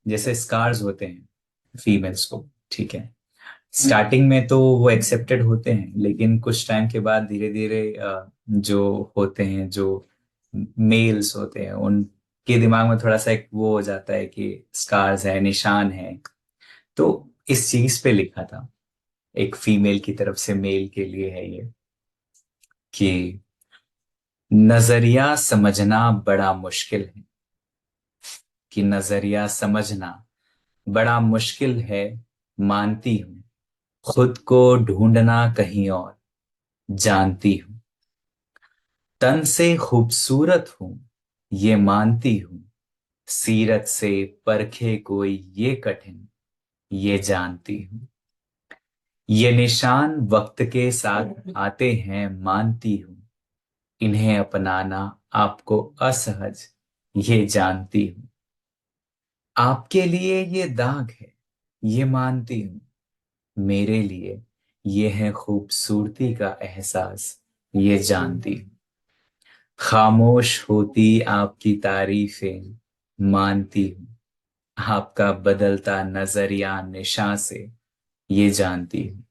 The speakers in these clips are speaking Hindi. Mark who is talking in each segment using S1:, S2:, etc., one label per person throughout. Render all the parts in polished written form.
S1: जैसे स्कार्स होते हैं फीमेल्स को, ठीक है, स्टार्टिंग में तो वो एक्सेप्टेड होते हैं, लेकिन कुछ टाइम के बाद धीरे धीरे जो होते हैं, जो मेल्स होते हैं, उनके दिमाग में थोड़ा सा एक वो हो जाता है कि स्कार्स है, निशान है। तो इस चीज पे लिखा था, एक फीमेल की तरफ से मेल के लिए है ये, कि नजरिया समझना बड़ा मुश्किल है, कि नजरिया समझना बड़ा मुश्किल है, मानती हूँ खुद को ढूंढना कहीं और, जानती हूँ तन से खूबसूरत हूँ, ये मानती हूँ सीरत से परखे कोई ये कठिन, ये जानती हूँ ये निशान वक्त के साथ आते हैं, मानती हूँ इन्हें अपनाना आपको असहज, ये जानती हूँ आपके लिए ये दाग है, ये मानती हूँ मेरे लिए ये है खूबसूरती का एहसास, ये जानती हूँ खामोश होती आपकी तारीफें, मानती हूँ आपका बदलता नजरिया निशा से, ये जानती हूँ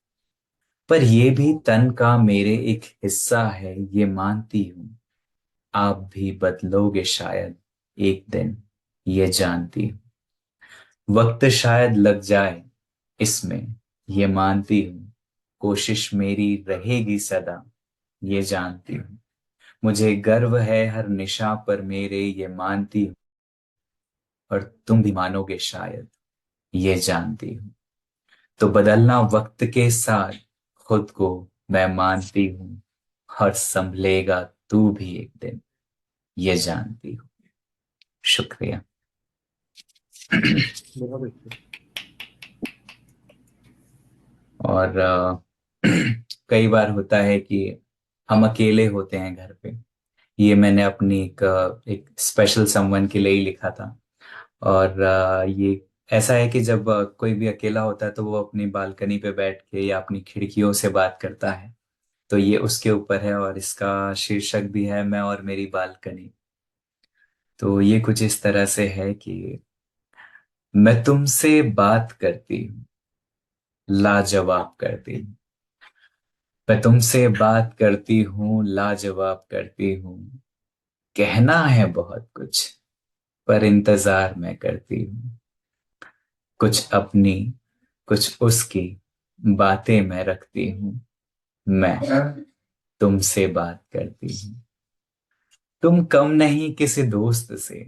S1: पर ये भी तन का मेरे एक हिस्सा है, ये मानती हूँ आप भी बदलोगे शायद एक दिन, ये जानती हूँ वक्त शायद लग जाए इसमें, ये मानती हूँ कोशिश मेरी रहेगी सदा, ये जानती हूँ मुझे गर्व है हर निशा पर मेरे, ये मानती हूँ और तुम भी मानोगे शायद, ये जानती हूँ तो बदलना वक्त के साथ खुद को, मैं मानती हूँ और संभलेगा तू भी एक दिन, ये जानती हूँ। शुक्रिया।
S2: बहुत अच्छे।
S1: और कई बार होता है कि हम अकेले होते हैं घर पे। ये मैंने अपनी एक स्पेशल समवन के लिए ही लिखा था। और ये ऐसा है कि जब कोई भी अकेला होता है तो वो अपनी बालकनी पे बैठ के या अपनी खिड़कियों से बात करता है। तो ये उसके ऊपर है और इसका शीर्षक भी है मैं और मेरी बालकनी। तो ये कुछ इस तरह से है कि मैं तुमसे बात करती हूँ, लाजवाब करती हूँ। मैं तुमसे बात करती हूँ, लाजवाब करती हूँ। कहना है बहुत कुछ, पर इंतजार मैं करती हूँ। कुछ अपनी, कुछ उसकी बातें मैं रखती हूँ। मैं तुमसे बात करती हूँ। तुम कम नहीं किसी दोस्त से,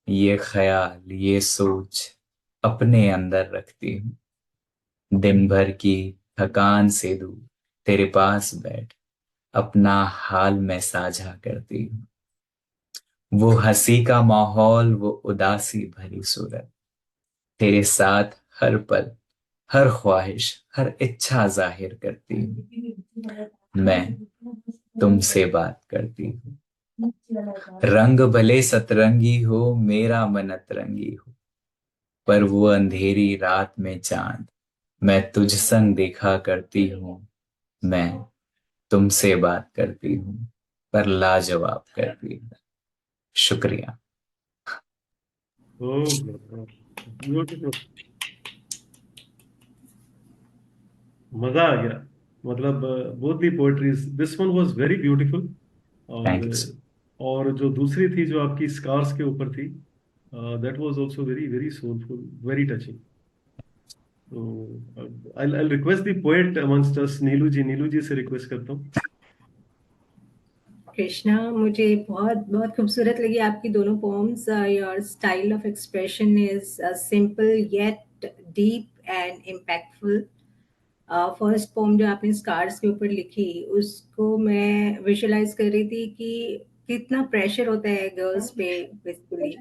S1: ये ख्याल, ये सोच अपने अंदर रखती हूँ। दिन भर की थकान से दूर तेरे पास बैठ अपना हाल मैं साझा करती हूँ। वो हंसी का माहौल, वो उदासी भरी सूरत, तेरे साथ हर पल, हर ख्वाहिश, हर इच्छा जाहिर करती हूँ। मैं तुमसे बात करती हूँ। रंग भले सतरंगी हो, मेरा मन अतरंगी हो, पर वो अंधेरी रात में चांद मैं तुझ संग देखा करती हूँ। मैं तुमसे बात करती हूँ, पर लाजवाब करती हूँ। शुक्रिया।
S2: ओह ब्यूटीफुल, मजा आ गया। मतलब both the poetries, this one was very beautiful. और
S1: थैंक यू।
S2: जो दूसरी थी जो आपकी स्कार्स के ऊपर थी, that was also very very soulful, very touching. तो I request the poet amongst us, Neelu ji, Neelu ji से रिक्वेस्ट करता हूँ।
S3: कृष्णा, मुझे बहुत बहुत खूबसूरत लगी आपकी दोनों poems. Your style of expression is simple yet deep and impactful. First poem जो आपने स्कार्स के ऊपर लिखी, उसको मैं विजुअलाइज कर रही थी कि कितना प्रेशर होता है गर्ल्स पे बेसिकली,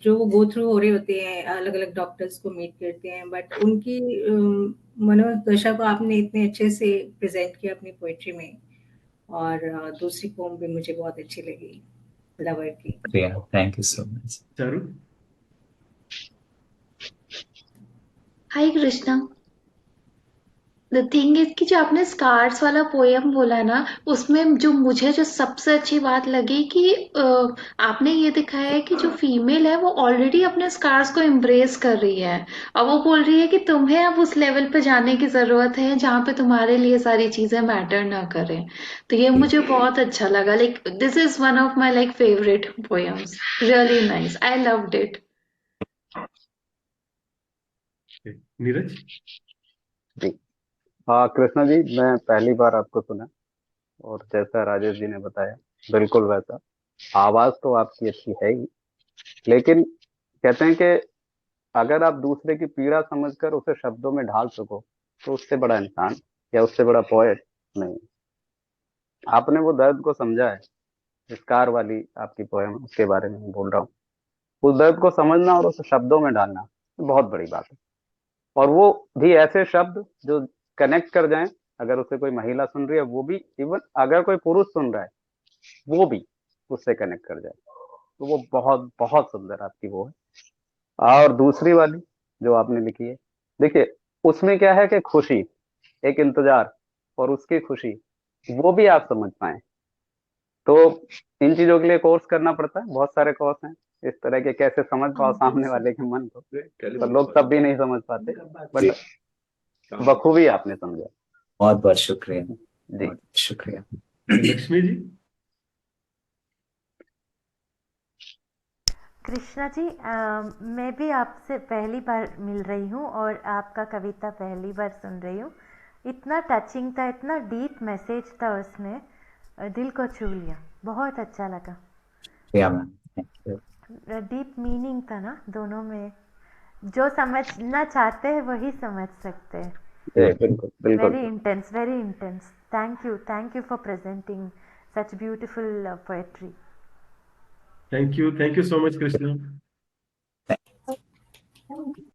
S3: जो वो गो थ्रू हो रहे होते हैं, अलग अलग डॉक्टर्स को मीट करते हैं, बट उनकी मनोदशा को आपने इतने अच्छे से प्रेजेंट किया अपनी पोएट्री में। और दूसरी पोम भी मुझे बहुत अच्छी लगी, लवर की।
S1: शुक्रिया, thank you so much.
S2: Charu.
S4: Hi Krishna, the thing is कि जो आपने स्कार्स वाला पोयम बोला ना, उसमें जो मुझे सबसे अच्छी बात लगी कि आपने ये दिखाया है कि जो फीमेल है वो ऑलरेडी अपने स्कार्स को एम्ब्रेस कर रही है। अब वो बोल रही है कि तुम्हें अब उस लेवल पे जाने की जरूरत है जहाँ पे तुम्हारे लिए सारी चीजें मैटर ना करें। तो ये मुझे बहुत अच्छा लगा। Like this is one of my like favourite poems. Really nice, I loved it.
S2: Neeraj.
S5: Ji. हाँ कृष्णा जी, मैं पहली बार आपको सुना, और जैसा राजेश जी ने बताया बिल्कुल वैसा। आवाज तो आपकी अच्छी है ही, लेकिन कहते हैं कि अगर आप दूसरे की पीड़ा समझकर उसे शब्दों में ढाल सको तो उससे बड़ा इंसान या उससे बड़ा पोएट नहीं। आपने वो दर्द को समझा है। स्कार वाली आपकी पोएम, उसके बारे में मैं बोल रहा हूँ। उस दर्द को समझना और उसे शब्दों में डालना बहुत बड़ी बात है। और वो भी ऐसे शब्द जो कनेक्ट कर जाएं। अगर उसे कोई महिला सुन रही है वो भी, इवन अगर कोई पुरुष सुन रहा है वो भी उससे कनेक्ट कर जाए, तो वो बहुत बहुत सुंदर आपकी वो है। और दूसरी वाली जो आपने लिखी है, देखिए उसमें क्या है कि खुशी, एक इंतजार और उसकी खुशी, वो भी आप समझ पाए। तो इन चीजों के लिए कोर्स करना पड़ता है, बहुत सारे कोर्स हैं इस तरह के, कैसे समझ पाओ सामने वाले के मन को। तो लोग तब भी नहीं समझ पाते, बट बखूबी आपने समझा।
S1: बहुत बहुत शुक्रिया,
S5: जी।
S1: बहुत शुक्रिया।
S2: लक्ष्मी जी।
S6: कृष्णा जी, मैं भी आपसे पहली बार मिल रही हूँ और आपका कविता पहली बार सुन रही हूँ। इतना टचिंग था, इतना डीप मैसेज था उसमें, दिल को छू लिया। बहुत अच्छा लगा।
S1: शुक्रिया ma'am, thank you.
S6: Deep meaning था ना दोनों में। जो समझना चाहते हैं वही समझ सकते हैं।
S5: बिल्कुल बिल्कुल।
S6: Very intense, very intense. Thank you for presenting such beautiful poetry.
S2: Thank you so much Krishna.